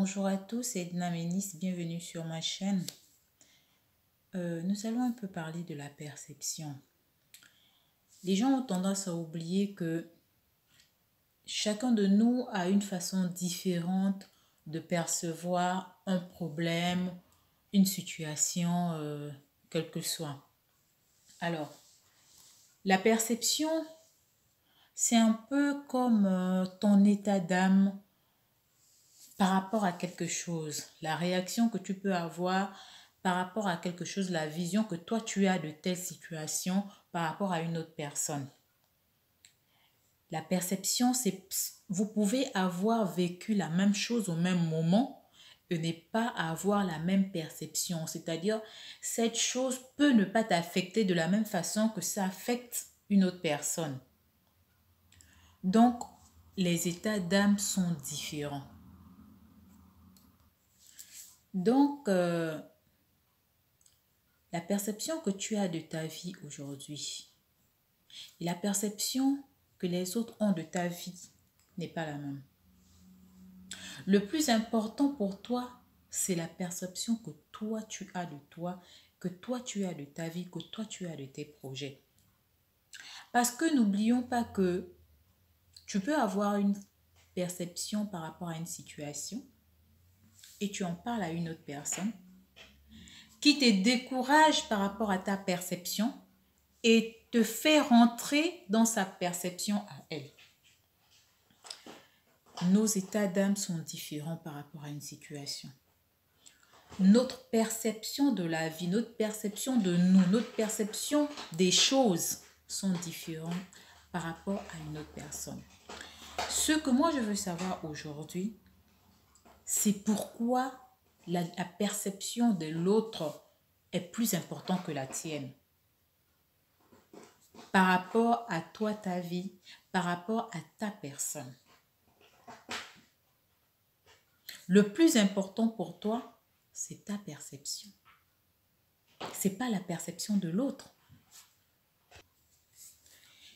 Bonjour à tous, c'est Edna Ménis, bienvenue sur ma chaîne. Nous allons un peu parler de la perception. Les gens ont tendance à oublier que chacun de nous a une façon différente de percevoir un problème, une situation, quelle que soit. Alors, la perception, c'est un peu comme ton état d'âme par rapport à quelque chose, la réaction que tu peux avoir par rapport à quelque chose, la vision que toi tu as de telle situation par rapport à une autre personne. La perception, c'est vous pouvez avoir vécu la même chose au même moment et ne pas avoir la même perception. C'est-à-dire, cette chose peut ne pas t'affecter de la même façon que ça affecte une autre personne. Donc, les états d'âme sont différents. Donc, la perception que tu as de ta vie aujourd'hui et la perception que les autres ont de ta vie n'est pas la même. Le plus important pour toi, c'est la perception que toi tu as de toi, que toi tu as de ta vie, que toi tu as de tes projets. Parce que n'oublions pas que tu peux avoir une perception par rapport à une situation et tu en parles à une autre personne qui te décourage par rapport à ta perception et te fait rentrer dans sa perception à elle. Nos états d'âme sont différents par rapport à une situation. Notre perception de la vie, notre perception de nous, notre perception des choses sont différentes par rapport à une autre personne. Ce que moi je veux savoir aujourd'hui, c'est pourquoi la perception de l'autre est plus importante que la tienne. Par rapport à toi, ta vie, par rapport à ta personne. Le plus important pour toi, c'est ta perception. Ce n'est pas la perception de l'autre.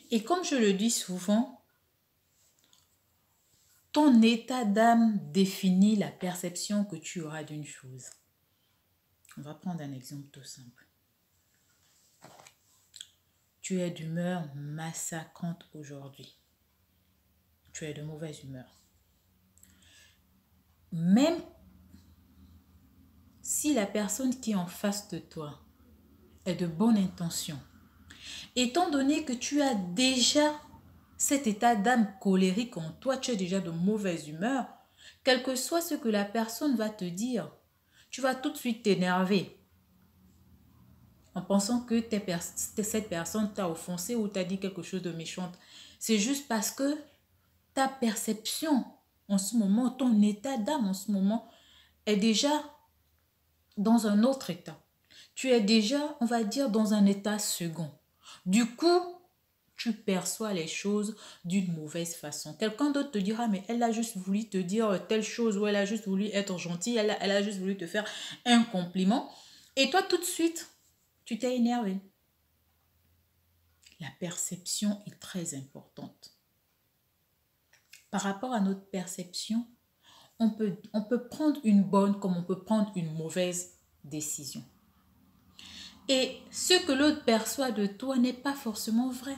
Et comme je le dis souvent, ton état d'âme définit la perception que tu auras d'une chose. On va prendre un exemple tout simple. Tu es d'humeur massacrante aujourd'hui. Tu es de mauvaise humeur. Même si la personne qui est en face de toi est de bonne intention, étant donné que tu as déjà cet état d'âme colérique en toi, tu es déjà de mauvaise humeur, quel que soit ce que la personne va te dire, tu vas tout de suite t'énerver en pensant que cette personne t'a offensé ou t'a dit quelque chose de méchant. C'est juste parce que ta perception en ce moment, ton état d'âme en ce moment est déjà dans un autre état. Tu es déjà, on va dire, dans un état second. Du coup, tu perçois les choses d'une mauvaise façon. Quelqu'un d'autre te dira, mais elle a juste voulu te dire telle chose, ou elle a juste voulu être gentille, elle a juste voulu te faire un compliment. Et toi, tout de suite, tu t'es énervé. La perception est très importante. Par rapport à notre perception, on peut prendre une bonne comme on peut prendre une mauvaise décision. Et ce que l'autre perçoit de toi n'est pas forcément vrai.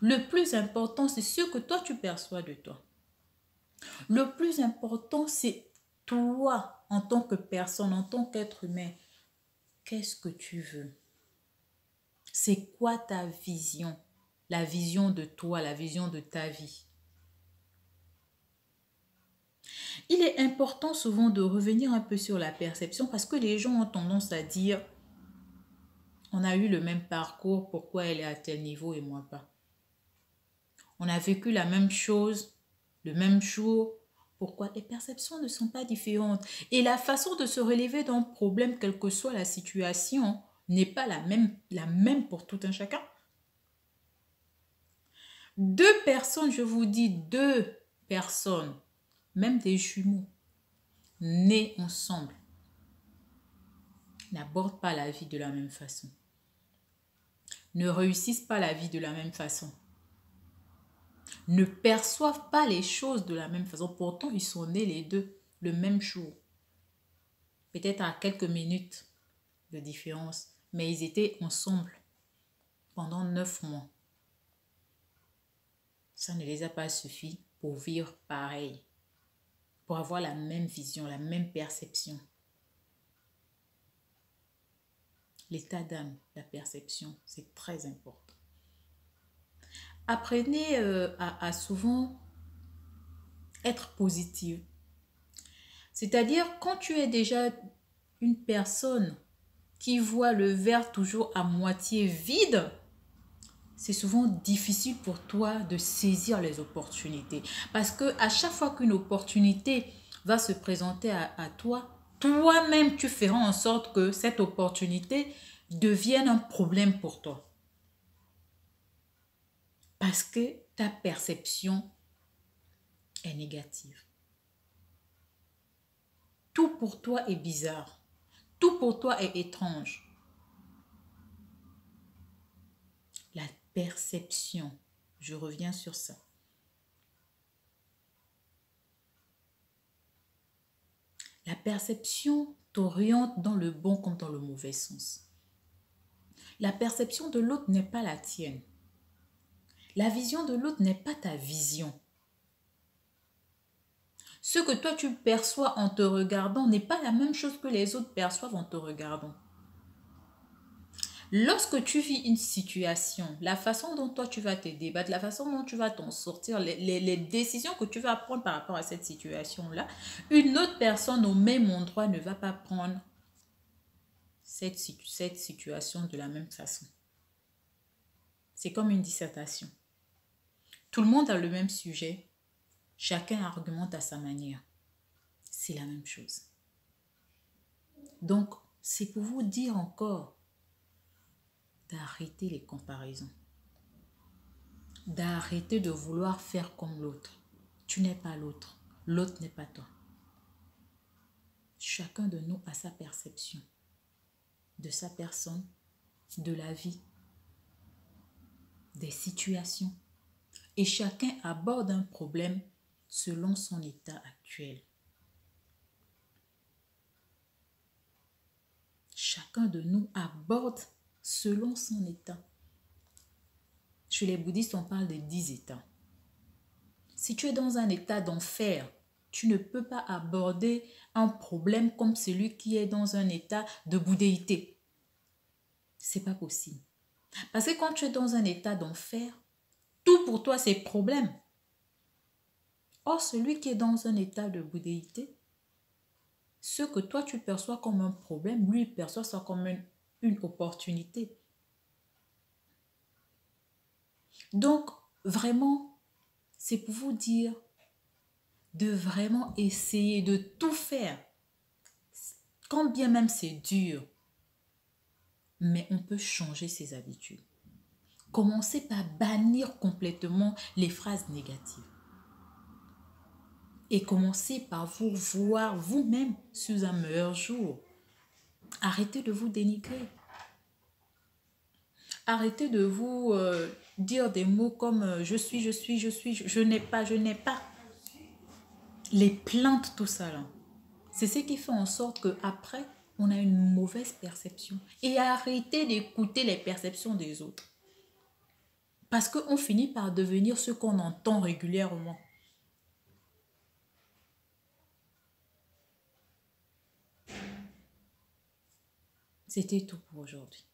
Le plus important, c'est ce que toi tu perçois de toi. Le plus important, c'est toi en tant que personne, en tant qu'être humain. Qu'est-ce que tu veux? C'est quoi ta vision? La vision de toi, la vision de ta vie. Il est important souvent de revenir un peu sur la perception parce que les gens ont tendance à dire on a eu le même parcours, pourquoi elle est à tel niveau et moi pas? On a vécu la même chose, le même jour, pourquoi? Les perceptions ne sont pas différentes. Et la façon de se relever d'un problème, quelle que soit la situation, n'est pas la même pour tout un chacun. Deux personnes, je vous dis, deux personnes, même des jumeaux, nés ensemble, n'abordent pas la vie de la même façon. Ne réussissent pas la vie de la même façon. Ne perçoivent pas les choses de la même façon. Pourtant, ils sont nés les deux le même jour. Peut-être à quelques minutes de différence. Mais ils étaient ensemble pendant 9 mois. Ça ne les a pas suffi pour vivre pareil. Pour avoir la même vision, la même perception. L'état d'âme, la perception, c'est très important. Apprenez à souvent être positive. C'est-à-dire, quand tu es déjà une personne qui voit le verre toujours à moitié vide, c'est souvent difficile pour toi de saisir les opportunités. Parce que à chaque fois qu'une opportunité va se présenter à toi, toi-même, tu feras en sorte que cette opportunité devienne un problème pour toi. Parce que ta perception est négative. Tout pour toi est bizarre. Tout pour toi est étrange. La perception, je reviens sur ça. La perception t'oriente dans le bon comme dans le mauvais sens. La perception de l'autre n'est pas la tienne. La vision de l'autre n'est pas ta vision. Ce que toi tu perçois en te regardant n'est pas la même chose que les autres perçoivent en te regardant. Lorsque tu vis une situation, la façon dont toi tu vas te débattre, la façon dont tu vas t'en sortir, les décisions que tu vas prendre par rapport à cette situation-là, une autre personne au même endroit ne va pas prendre cette situation de la même façon. C'est comme une dissertation. Tout le monde a le même sujet, chacun argumente à sa manière. C'est la même chose. Donc, c'est pour vous dire encore d'arrêter les comparaisons. D'arrêter de vouloir faire comme l'autre. Tu n'es pas l'autre. L'autre n'est pas toi. Chacun de nous a sa perception de sa personne, de la vie, des situations. Et chacun aborde un problème selon son état actuel. Chacun de nous aborde selon son état. Chez les bouddhistes, on parle de 10 états. Si tu es dans un état d'enfer, tu ne peux pas aborder un problème comme celui qui est dans un état de bouddhéité. C'est pas possible. Parce que quand tu es dans un état d'enfer, tout pour toi c'est problème. Or, celui qui est dans un état de bouddhéité, ce que toi tu perçois comme un problème, lui il perçoit ça comme une opportunité. Donc, vraiment, c'est pour vous dire de vraiment essayer de tout faire. Quand bien même c'est dur, mais on peut changer ses habitudes. Commencez par bannir complètement les phrases négatives. Et commencez par vous voir vous-même sous un meilleur jour. Arrêtez de vous dénigrer. Arrêtez de vous dire des mots comme je suis, je n'ai pas. Les plaintes, tout ça là. C'est ce qui fait en sorte qu'après, on a une mauvaise perception. Et arrêtez d'écouter les perceptions des autres. Parce qu'on finit par devenir ce qu'on entend régulièrement. C'était tout pour aujourd'hui.